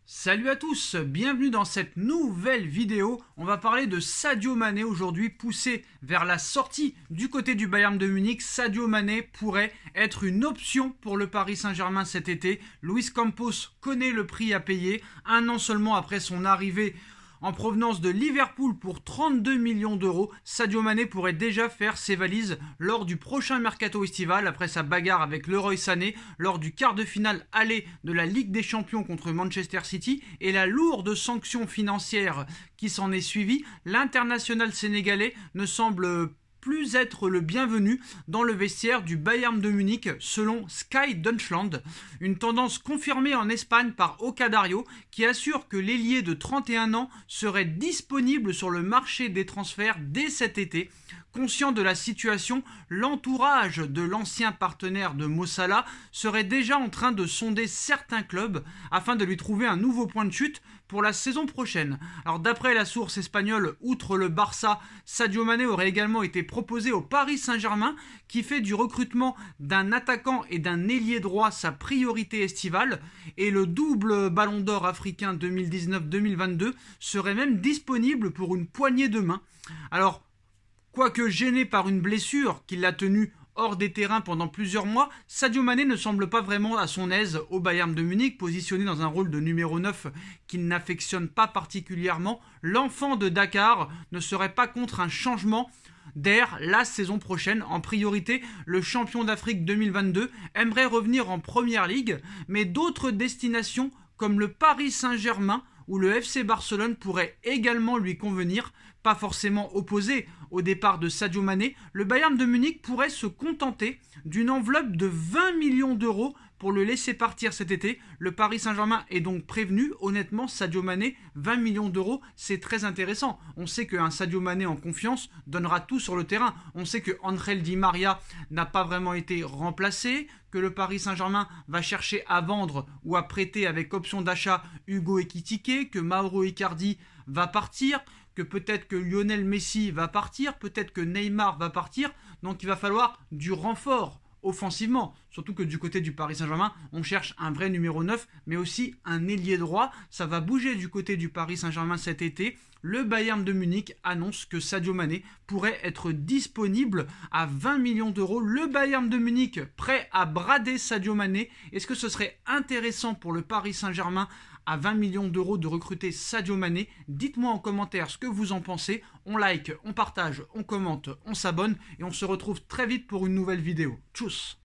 Salut à tous, bienvenue dans cette nouvelle vidéo. On va parler de Sadio Mané aujourd'hui, poussé vers la sortie du côté du Bayern de Munich. Sadio Mané pourrait être une option pour le Paris Saint-Germain cet été. Luis Campos connaît le prix à payer, un an seulement après son arrivée en provenance de Liverpool pour 32 millions d'euros. Sadio Mané pourrait déjà faire ses valises lors du prochain mercato estival après sa bagarre avec Leroy Sané lors du quart de finale aller de la Ligue des Champions contre Manchester City et la lourde sanction financière qui s'en est suivie. L'international sénégalais ne semble plus être le bienvenu dans le vestiaire du Bayern de Munich selon Sky Deutschland, une tendance confirmée en Espagne par Oca Dario qui assure que l'ailier de 31 ans serait disponible sur le marché des transferts dès cet été. Conscient de la situation, l'entourage de l'ancien partenaire de Mo Salah serait déjà en train de sonder certains clubs afin de lui trouver un nouveau point de chute pour la saison prochaine. Alors d'après la source espagnole, outre le Barça, Sadio Mané aurait également été proposé au Paris Saint-Germain qui fait du recrutement d'un attaquant et d'un ailier droit sa priorité estivale et le double ballon d'or africain 2019-2022 serait même disponible pour une poignée de main. Alors, quoique gêné par une blessure qui l'a tenu hors des terrains pendant plusieurs mois, Sadio Mané ne semble pas vraiment à son aise au Bayern de Munich, positionné dans un rôle de numéro 9 qu'il n'affectionne pas particulièrement. L'enfant de Dakar ne serait pas contre un changement d'air la saison prochaine. En priorité, le champion d'Afrique 2022 aimerait revenir en Première Ligue, mais d'autres destinations comme le Paris Saint-Germain ou le FC Barcelone pourraient également lui convenir. Pas forcément opposé au départ de Sadio Mané, le Bayern de Munich pourrait se contenter d'une enveloppe de 20 millions d'euros pour le laisser partir cet été. Le Paris Saint-Germain est donc prévenu. Honnêtement, Sadio Mané, 20 millions d'euros, c'est très intéressant. On sait qu'un Sadio Mané en confiance donnera tout sur le terrain. On sait que Angel Di Maria n'a pas vraiment été remplacé, que le Paris Saint-Germain va chercher à vendre ou à prêter avec option d'achat Hugo Ekitike, que Mauro Icardi va partir, que peut-être que Lionel Messi va partir, peut-être que Neymar va partir. Donc il va falloir du renfort offensivement, surtout que du côté du Paris Saint-Germain, on cherche un vrai numéro 9, mais aussi un ailier droit. Ça va bouger du côté du Paris Saint-Germain cet été. Le Bayern de Munich annonce que Sadio Mané pourrait être disponible à 20 millions d'euros. Le Bayern de Munich prêt à brader Sadio Mané. Est-ce que ce serait intéressant pour le Paris Saint-Germain à 20 millions d'euros de recruter Sadio Mané? Dites-moi en commentaire ce que vous en pensez. On like, on partage, on commente, on s'abonne et on se retrouve très vite pour une nouvelle vidéo. Tchuss!